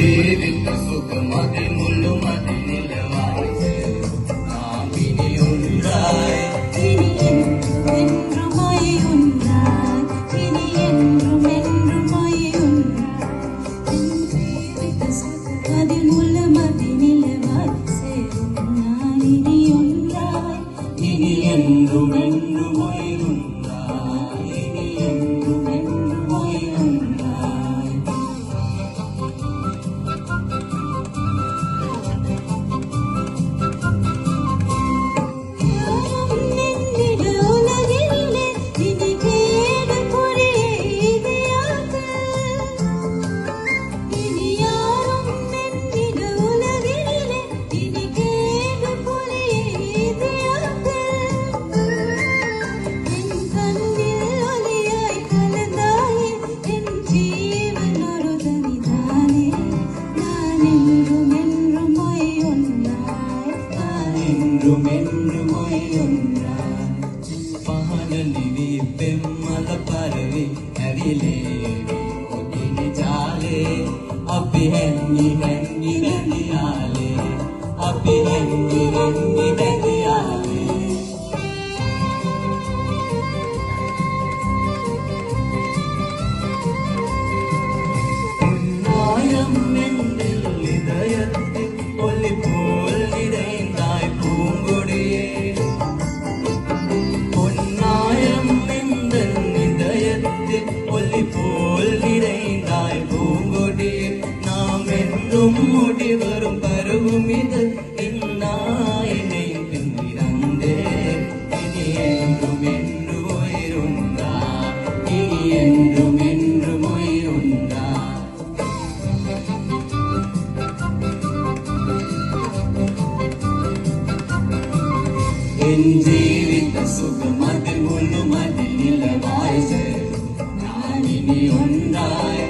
ജീവിത സുഖമതി മുള്ളുമതി നിലവായി നാം ഇനി ഒന്നായി முடிவரும் பருவம் இது இன்னாயினையும் பின்னிரந்தே இனி என்றும் என்று உயிருண்டா இனி என்றும் என்று உயிருண்டா என் ஜீவித சுகம் அதில் முழுமதில் நிலவாய் நான் இனி ஒன்றாய்